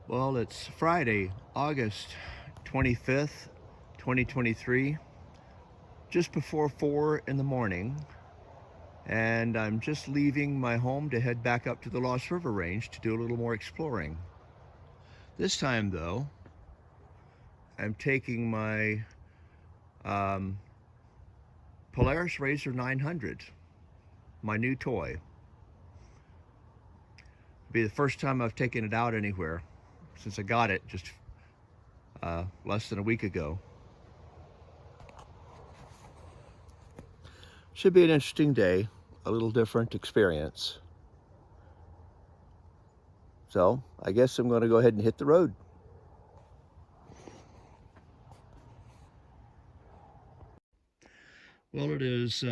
Well, it's Friday, August 25th, 2023, just before 4 in the morning, and I'm just leaving my home to head back up to the Lost River Range to do a little more exploring. This time, though, I'm taking my Polaris Razor 900, my new toy. It'll be the first time I've taken it out anywhere since I got it just less than a week ago. Should be an interesting day, a little different experience. So I guess I'm going to go ahead and hit the road. Well, it is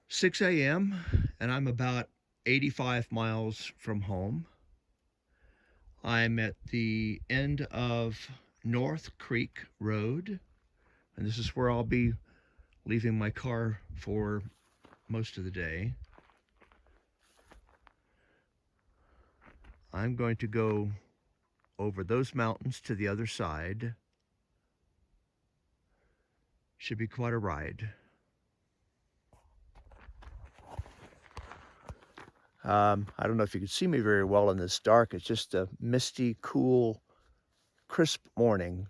6 a.m. and I'm about 85 miles from home. I'm at the end of North Creek Road, and this is where I'll be leaving my car for most of the day. I'm going to go over those mountains to the other side. Should be quite a ride. I don't know if you can see me very well in this dark. It's just a misty, cool, crisp morning.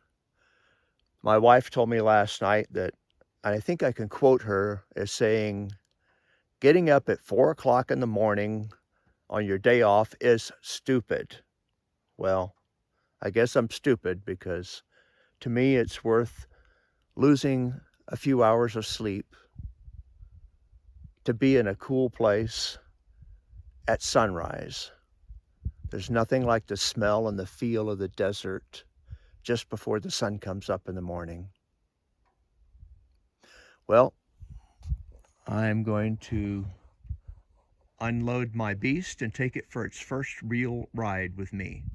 My wife told me last night that, and I think I can quote her as saying, getting up at 4 o'clock in the morning on your day off is stupid. Well, I guess I'm stupid because to me it's worth losing a few hours of sleep to be in a cool place at sunrise. There's nothing like the smell and the feel of the desert just before the sun comes up in the morning. Well, I'm going to unload my beast and take it for its first real ride with me.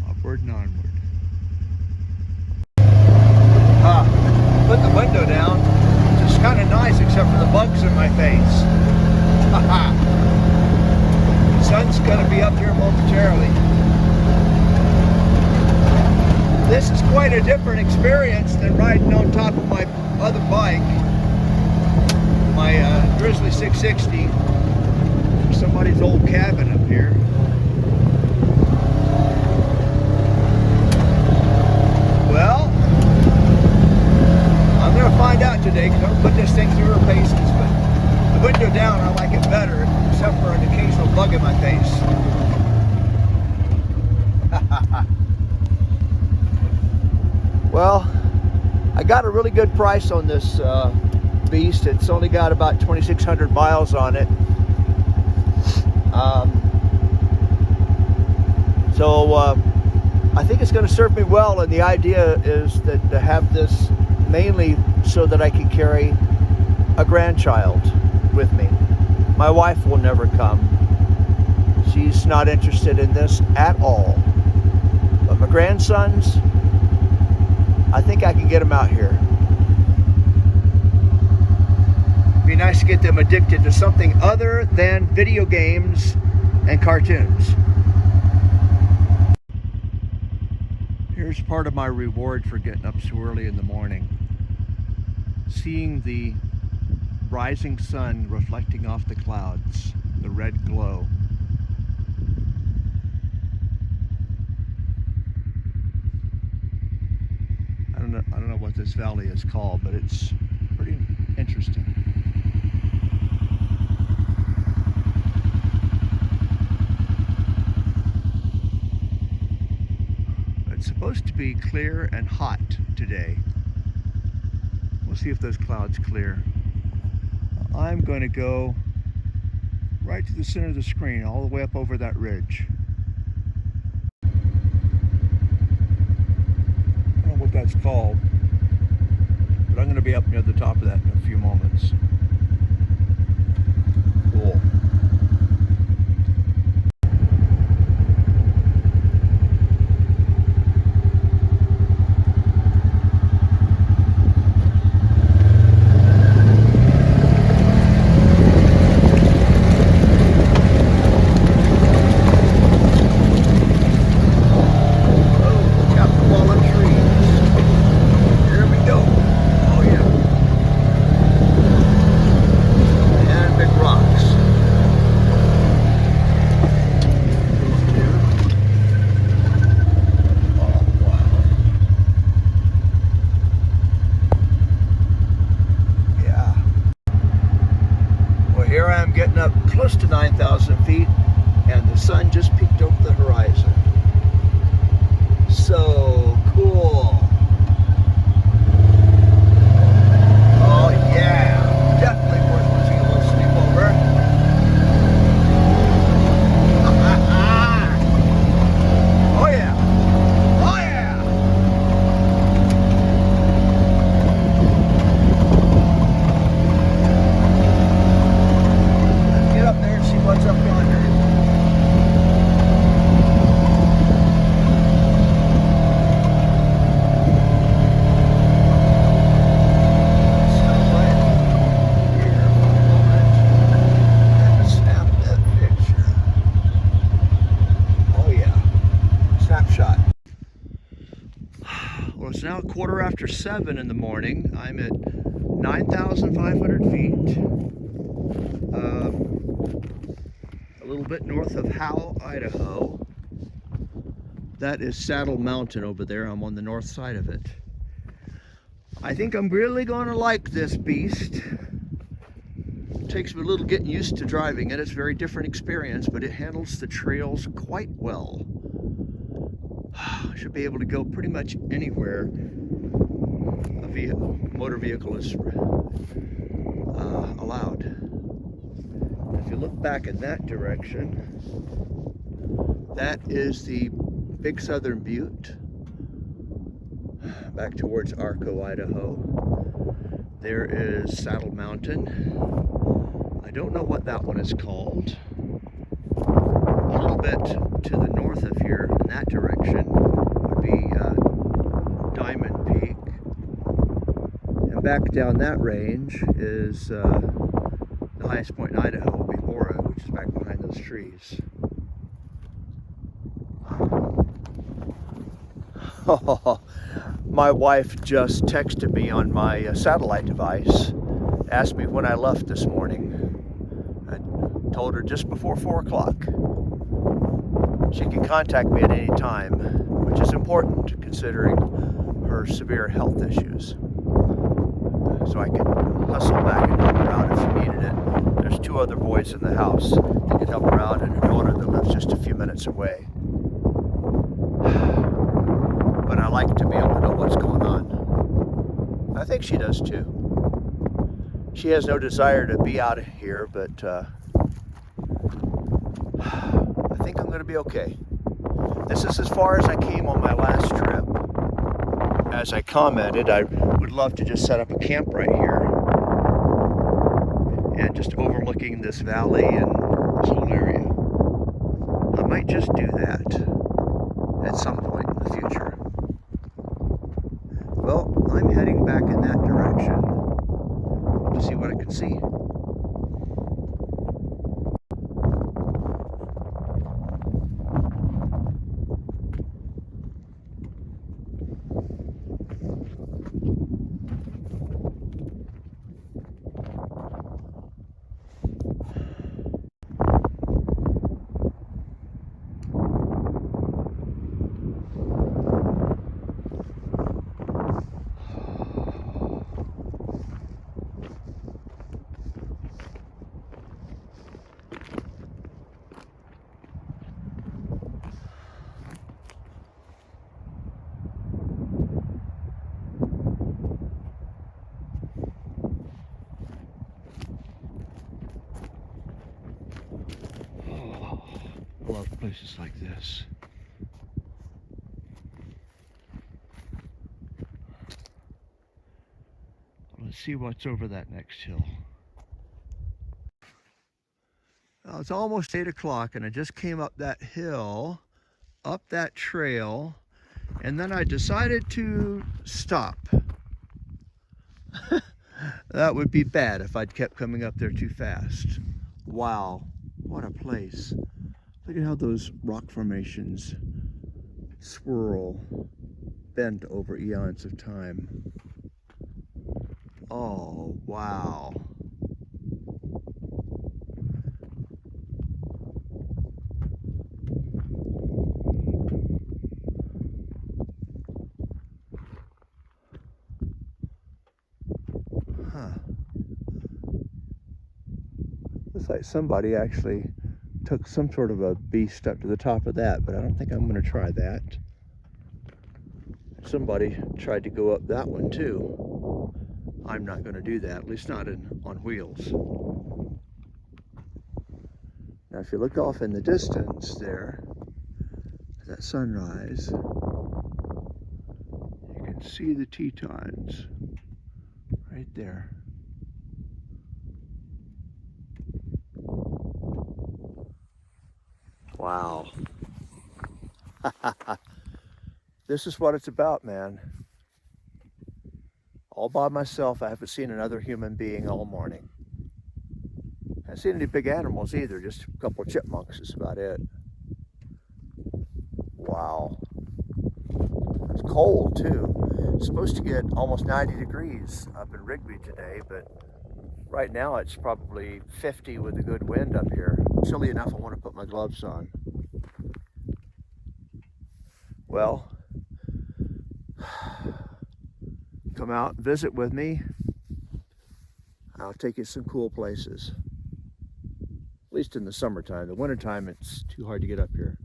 Upward and onward. Put the window down. It's kind of nice except for the bugs in my face. The sun's going to be up here momentarily. This is quite a different experience than riding on top of my other bike, my Grizzly 660. There's somebody's old cabin up here. Well, I'm going to find out today because I'm going to put this thing through her paces, but the window down I like it better, except for an occasional bug in my face. Well, I got a really good price on this beast. It's only got about 2,600 miles on it. So I think it's going to serve me well, and the idea is that to have this mainly so that I can carry a grandchild with me. My wife will never come. She's not interested in this at all. But my grandsons, I think I can get them out here. It'd be nice to get them addicted to something other than video games and cartoons. Here's part of my reward for getting up so early in the morning. Seeing the rising sun reflecting off the clouds, the red glow. I don't know what this valley is called, but it's pretty interesting. It's supposed to be clear and hot today. We'll see if those clouds clear. I'm going to go right to the center of the screen, all the way up over that ridge. I don't know what that's called, but I'm going to be up near the top of that in a few moments. Cool. I'm getting up close to 9,000 feet, and the sun just peeked over the horizon. So cool. Oh yeah, definitely worth losing a little sleep over. Oh yeah. Oh yeah. Let's get up there and see what's up yonder. Well, it's now 7:15 in the morning. I'm at 9,500 feet, a little bit north of Howell, Idaho. That is Saddle Mountain over there. I'm on the north side of it. I think I'm really going to like this beast. It takes me a little getting used to driving it. It's a very different experience, but it handles the trails quite well. I should be able to go pretty much anywhere a motor vehicle is allowed. If you look back in that direction, that is the Big Southern Butte, back towards Arco, Idaho. There is Saddle Mountain. I don't know what that one is called. A little bit to the north of here in that direction would be Diamond Peak. And back down that range is the highest point in Idaho will be Bora, which is back behind those trees. My wife just texted me on my satellite device, asked me when I left this morning. I told her just before 4 o'clock. She can contact me at any time, which is important considering her severe health issues. So I could hustle back and help her out if she needed it. There's 2 other boys in the house that could help her out, and a daughter that lives just a few minutes away. But I like to be able to know what's going on. I think she does too. She has no desire to be out of here, but I think I'm going to be okay. This is as far as I came on my last trip. As I commented, I would love to just set up a camp right here and just overlooking this valley and this whole area. I might just do that at some point in the future. Well, I'm heading back in that direction to see what I can see. I love places like this. Let's see what's over that next hill. Well, it's almost 8 o'clock and I just came up that hill, up that trail, and then I decided to stop. That would be bad if I'd kept coming up there too fast. Wow, what a place. Look at how those rock formations swirl, bend over eons of time. Oh, wow. Huh. Looks like somebody actually took some sort of a beast up to the top of that, but I don't think I'm going to try that. Somebody tried to go up that one too. I'm not going to do that, at least not on wheels. Now if you look off in the distance there, that sunrise, you can see the Tetons right there. Wow. This is what it's about, man. All by myself, I haven't seen another human being all morning. I haven't seen any big animals either, just a couple of chipmunks is about it. Wow. It's cold too. It's supposed to get almost 90 degrees up in Rigby today, but right now it's probably 50 with a good wind up here. Chilly enough I want to put my gloves on. Well, come out and visit with me. I'll take you some cool places. At least in the summertime. The wintertime, it's too hard to get up here.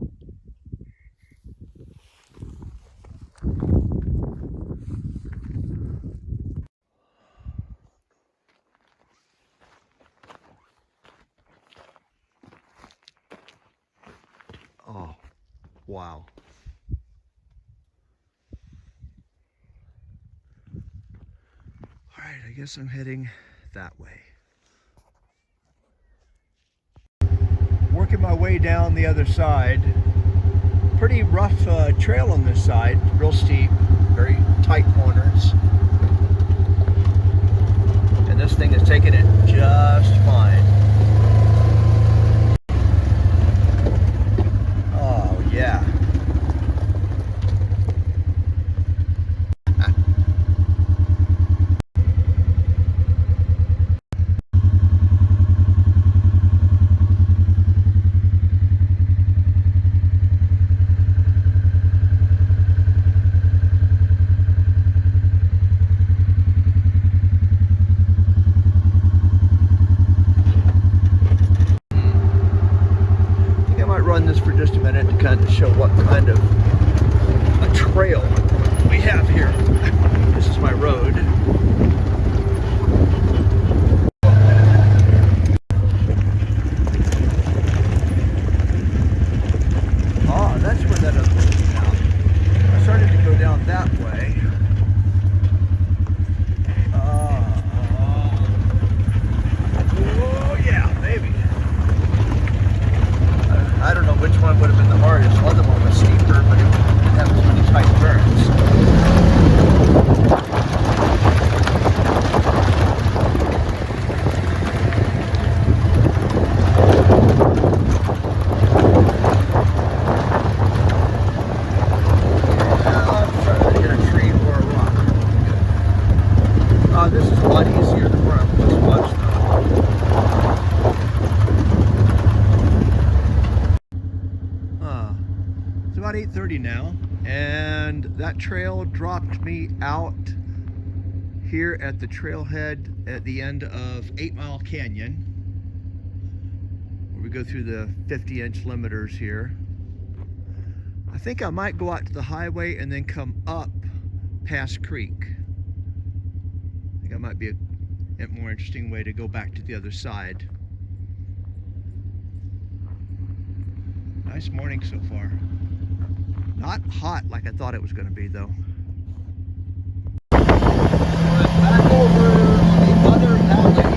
Oh, wow. All right, I guess I'm heading that way. Working my way down the other side. Pretty rough trail on this side, real steep, very tight corners. And this thing is taking it just fine. Oh yeah. Run this for just a minute to kind of show what kind of a trail we have here. This is my road. Oh, that's where that other one is now. I started to go down that way. Oh yeah, baby. I don't know which one would have been the hardest. The other one was steeper, but it didn't have as many tight turns. I'm trying to hit a tree or a rock. Good. This is a lot easier than where I was though. It's about 8:30 now, and that trail dropped me out here at the trailhead at the end of 8 Mile Canyon, where we go through the 50-inch limiters here. I think I might go out to the highway and then come up past Creek. I think that might be a more interesting way to go back to the other side. Nice morning so far. Not hot like I thought it was going to be, though. Back over the other valley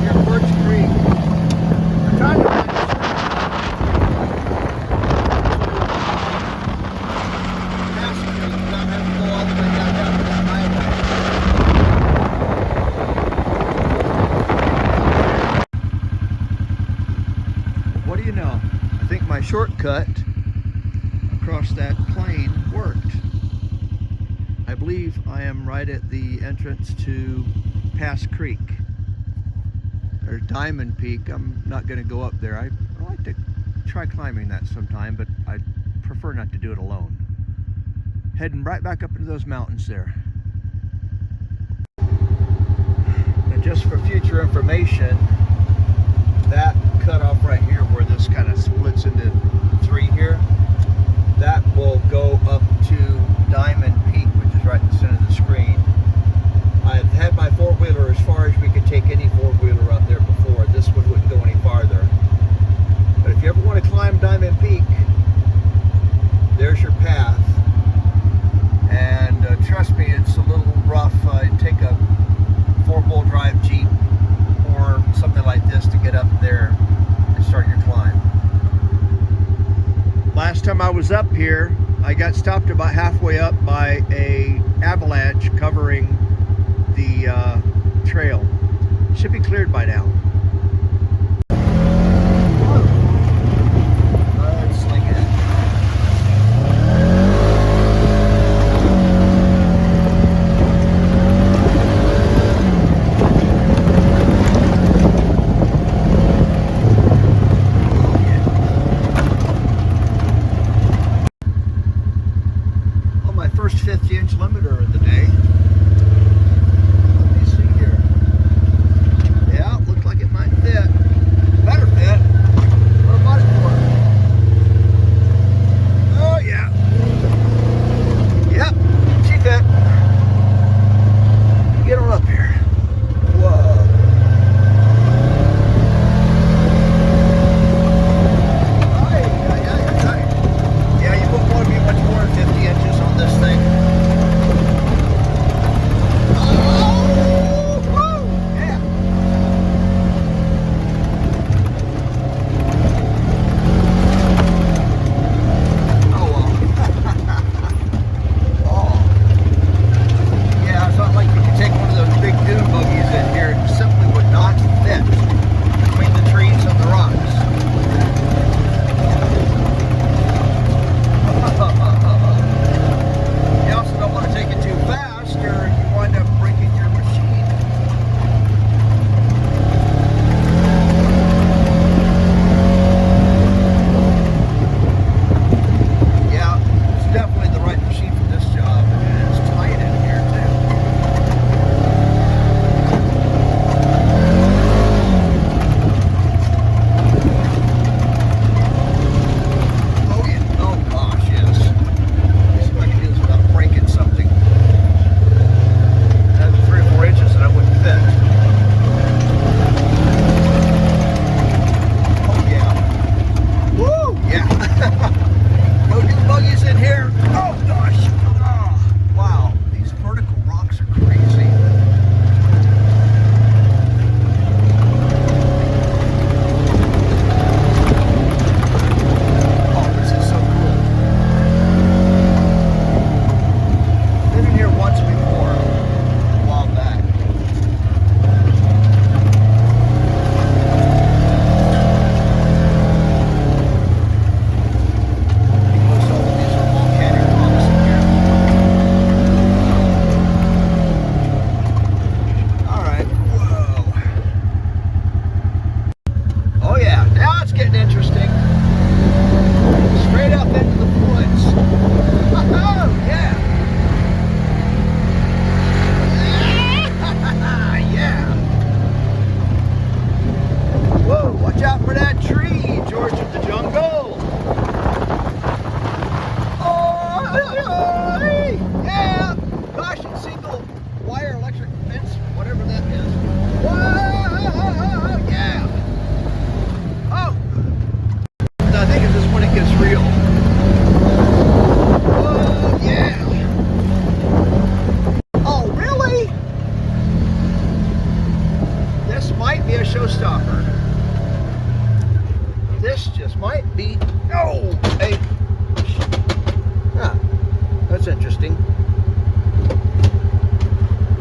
near Birch Creek. I'm trying to find what do you know? I think my shortcut across that plain worked. I believe I am right at the entrance to Pass Creek, or Diamond Peak. I'm not going to go up there. I'd like to try climbing that sometime, but I prefer not to do it alone. Heading right back up into those mountains there. And just for future information, that cutoff right here where this kind of splits into three here, that will go up to Diamond Peak, which is right in the center of the screen. I've had my four-wheeler as far as we could take any four-wheeler up there before. This one wouldn't go any farther. But if you ever want to climb Diamond Peak, there's your path. And trust me, it's a little rough. Take a four-wheel drive Jeep or something like this to get up there and start your climb. Last time I was up here, I got stopped about halfway up by a avalanche covering the trail. Should be cleared by now. Let's sling it. On my first 50-inch limiter of the day.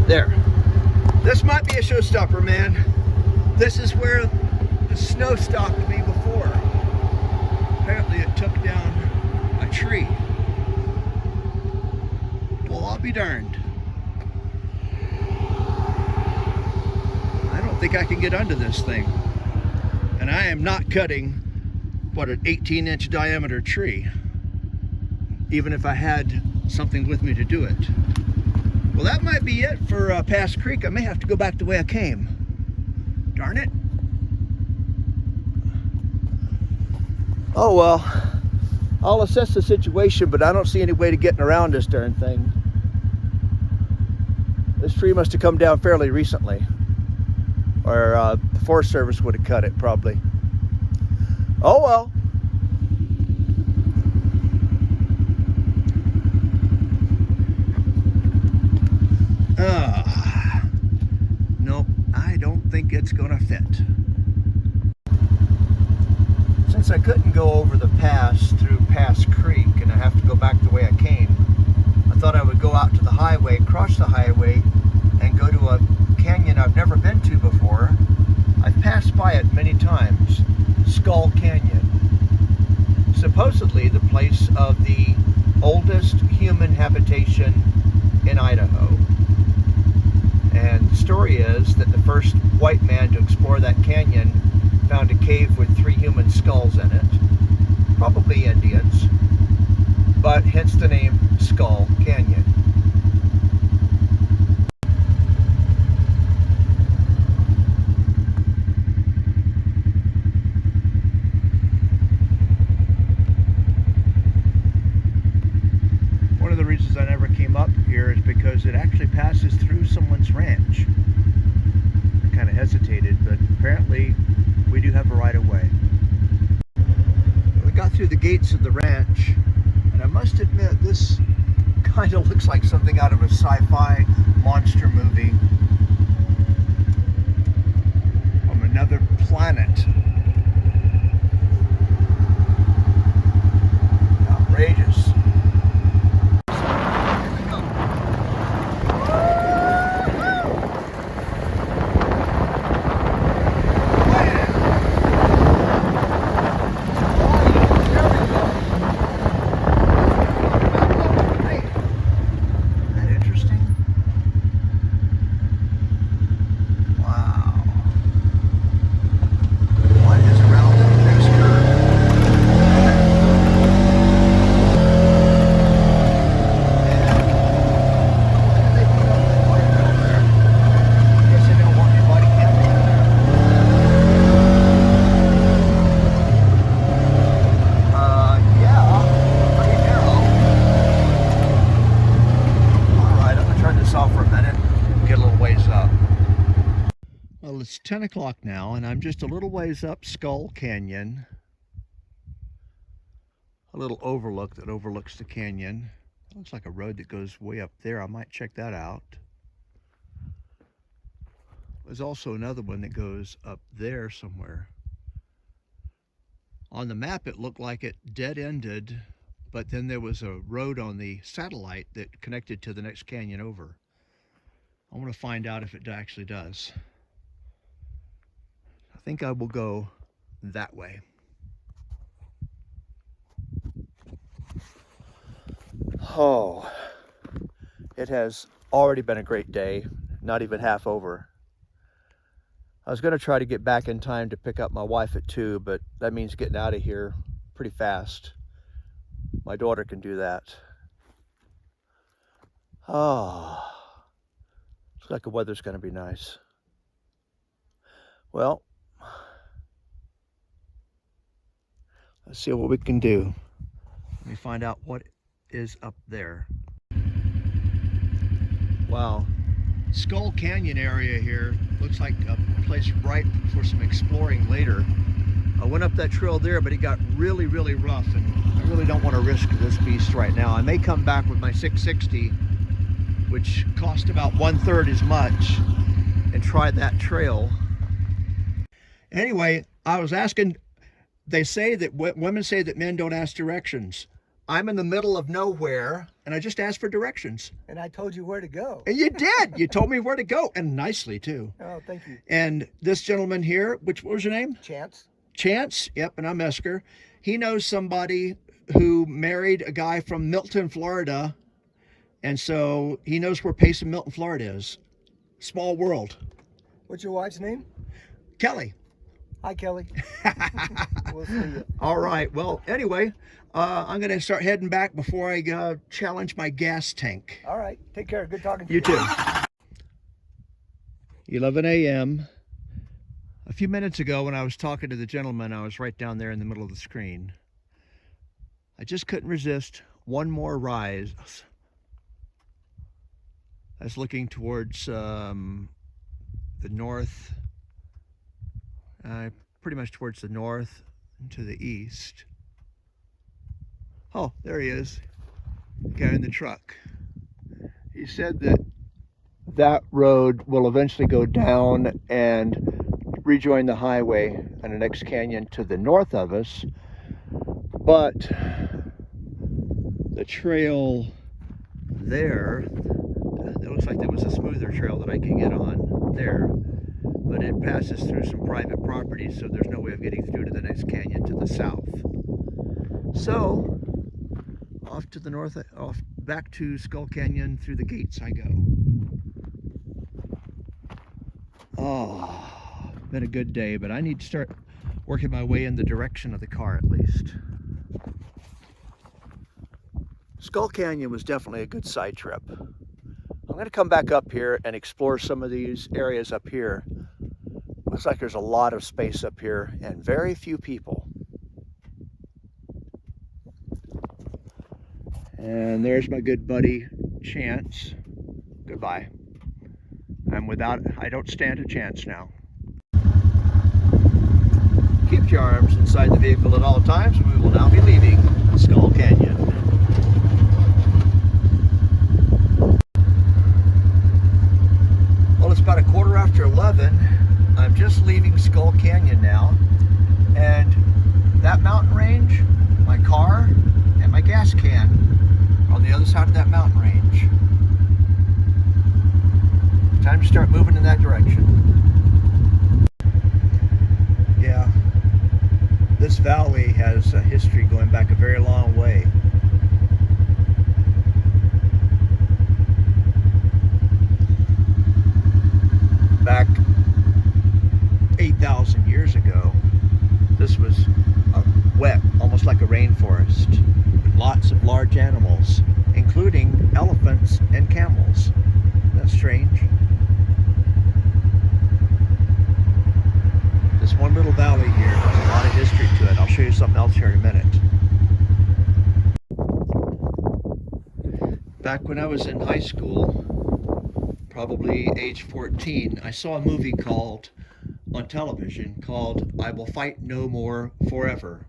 There. This might be a showstopper, man. This is where the snow stopped me before. Apparently it took down a tree. Well, I'll be darned. I don't think I can get under this thing. And I am not cutting, what, an 18-inch diameter tree. Even if I had something with me to do it. Well, that might be it for Pass Creek. I may have to go back the way I came. Darn it. Oh well, I'll assess the situation, but I don't see any way to getting around this darn thing. This tree must have come down fairly recently, or the Forest Service would have cut it probably. Oh well. Nope, I don't think it's gonna fit. Since I couldn't go over the pass through Pass Creek and I have to go back the way I came, I thought I would go out to the highway, cross the highway, and go to a canyon I've never been to before. I've passed by it many times, Skull Canyon. Supposedly the place of the oldest human habitation in Idaho. And the story is that the first white man to explore that canyon found a cave with 3 human skulls in it, probably Indians, but hence the name Skull Canyon. One of the reasons I never came up here is because it actually passes through someone's ranch. I kind of hesitated, but apparently we do have a right of way. We got through the gates of the ranch, and I must admit this kind of looks like something out of a sci-fi monster movie from another planet. Outrageous. Well, it's 10 o'clock now, and I'm just a little ways up Skull Canyon. A little overlook that overlooks the canyon. It looks like a road that goes way up there. I might check that out. There's also another one that goes up there somewhere. On the map, it looked like it dead-ended, but then there was a road on the satellite that connected to the next canyon over. I want to find out if it actually does. I think I will go that way. Oh, it has already been a great day, not even half over. I was going to try to get back in time to pick up my wife at 2, but that means getting out of here pretty fast. My daughter can do that. Oh, looks like the weather's going to be nice. Well, let's see what we can do. Let me find out what is up there. Wow, Skull Canyon area here looks like a place ripe for some exploring later. I went up that trail there, but it got really, really rough, and I really don't want to risk this beast right now. I may come back with my 660, which cost about 1/3 as much, and try that trail. Anyway, I was asking, they say that women say that men don't ask directions. I'm in the middle of nowhere, and I just asked for directions. And I told you where to go. And you did. You told me where to go, and nicely, too. Oh, thank you. And this gentleman here, what was your name? Chance. Chance, yep, and I'm Esker. He knows somebody who married a guy from Milton, Florida, and so he knows where Payson, Milton, Florida is. Small world. What's your wife's name? Kelly. Hi, Kelly. We'll see you. All right. Well, anyway, I'm going to start heading back before I challenge my gas tank. All right. Take care. Good talking to You too. 11 a.m. A few minutes ago when I was talking to the gentleman, I was right down there in the middle of the screen. I just couldn't resist one more rise. I was looking towards the north, pretty much towards the north and to the east. Oh, there he is, the guy in the truck. He said that that road will eventually go down and rejoin the highway on the next canyon to the north of us, but the trail there, it looks like there was a smoother trail that I could get on there, but it passes through some private property, so there's no way of getting through to the next canyon to the south. So off to the north, off back to Skull Canyon through the gates I go. Oh, been a good day, but I need to start working my way in the direction of the car at least. Skull Canyon was definitely a good side trip. I'm going to come back up here and explore some of these areas up here. Looks like there's a lot of space up here and very few people. And there's my good buddy Chance. Goodbye. I don't stand a chance now. Keep your arms inside the vehicle at all times. We will now be leaving Skull Canyon. Well, it's about 11:15. I'm just leaving Skull Canyon now. And that mountain range, my car, and my gas can are on the other side of that mountain range. Time to start moving in that direction. Yeah, this valley has a history going back a very long way. Back 8,000 years ago, this was wet, almost like a rainforest, with lots of large animals, including elephants and camels. That's strange. This one little valley here has a lot of history to it. I'll show you something else here in a minute. Back when I was in high school, probably age 14, I saw a movie on television called I Will Fight No More Forever.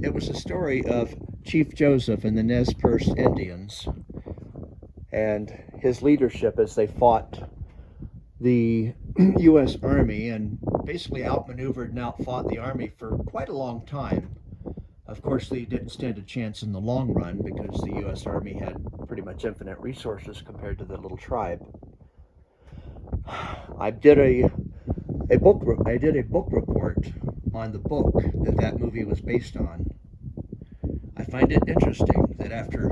It was a story of Chief Joseph and the Nez Perce Indians and his leadership as they fought the U.S. Army and basically outmaneuvered and outfought the Army for quite a long time. Of course, they didn't stand a chance in the long run because the U.S. Army had pretty much infinite resources compared to the little tribe. I did a book report on the book that movie was based on. I find it interesting that after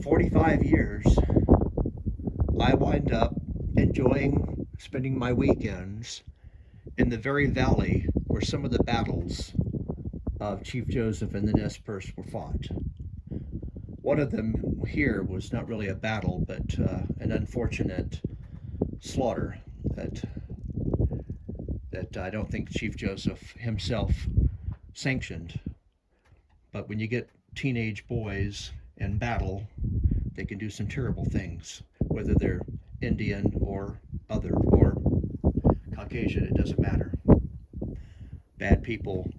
45 years, I wind up spending my weekends in the very valley where some of the battles of Chief Joseph and the Nez Perce were fought. One of them here was not really a battle, but an unfortunate slaughter that I don't think Chief Joseph himself sanctioned. But when you get teenage boys in battle, they can do some terrible things, whether they're Indian or other or Caucasian, it doesn't matter. Bad people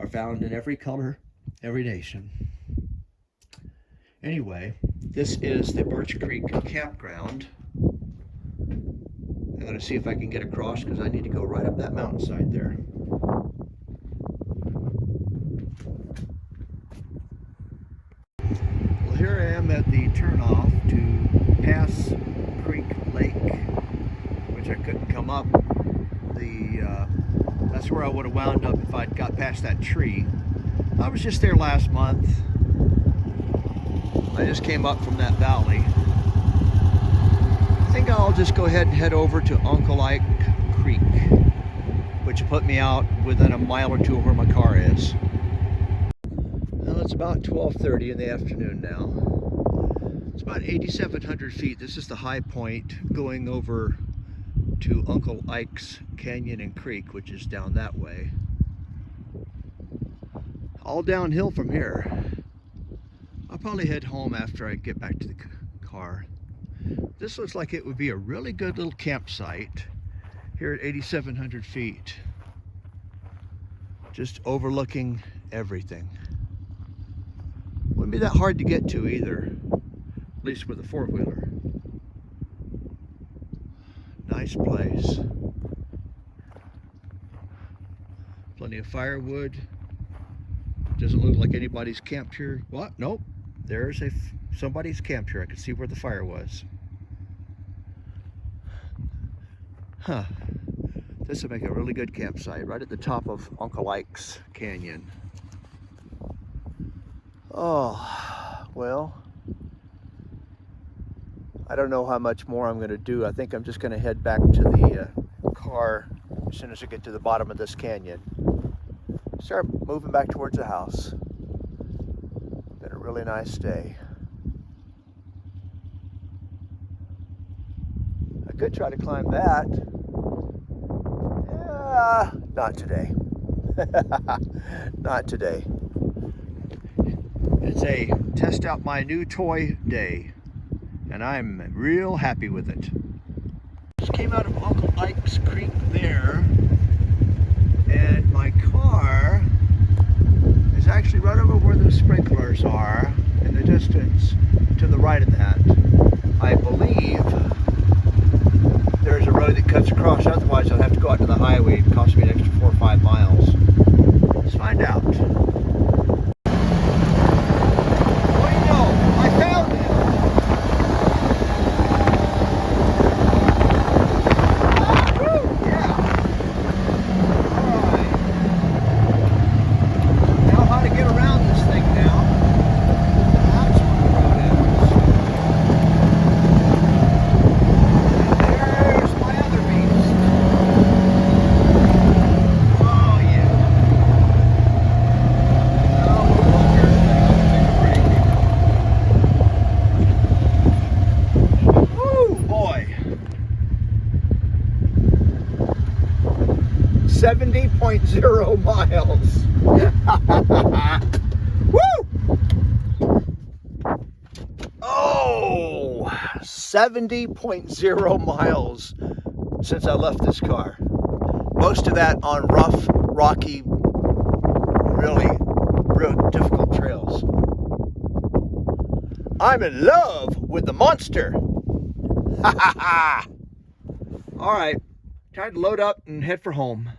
are found in every color, every nation. Anyway, this is the Birch Creek campground. I'm going to see if I can get across because I need to go right up that mountainside there. Well, here I am at the turnoff to Pass Creek Lake, which I couldn't come up. That's where I would have wound up if I'd got past that tree. I was just there last month. I just came up from that valley. I think I'll just go ahead and head over to Uncle Ike Creek, which put me out within a mile or two of where my car is. Well, it's about 12:30 in the afternoon now. It's about 8,700 feet. This is the high point going over to Uncle Ike's Canyon and Creek, which is down that way. all downhill from here. I'll probably head home after I get back to the car. This looks like it would be a really good little campsite here at 8,700 feet. Just overlooking everything. Wouldn't be that hard to get to either, at least with a four-wheeler. Nice place. Plenty of firewood. Doesn't look like anybody's camped here. What? Nope. There's somebody's camped here. I can see where the fire was. Huh. This would make a really good campsite right at the top of Uncle Ike's Canyon. Oh, well, I don't know how much more I'm going to do. I think I'm just going to head back to the car as soon as I get to the bottom of this canyon. Start moving back towards the house. Been a really nice day. I could try to climb that. Yeah, not today. Not today. It's a test out my new toy day, and I'm real happy with it. Just came out of Uncle Ike's Creek there, and my car is actually right over where the sprinklers are in the distance to the right of that. I believe there's a road that cuts across, otherwise I'll have to go out to the highway. It costs me an extra 4 or 5 miles. Let's find out. What do you know? I found it! Woo! Yeah! Alright. Now how to get around this thing now. That's where the road is. And there's my other beast. Oh yeah. Now we'll go here and take a break. Woo, boy. 70.0 miles. Woo! Oh, 70.0 miles since I left this car. Most of that on rough, rocky, really real difficult trails. I'm in love with the monster. Ha ha ha! All right, time to load up and head for home.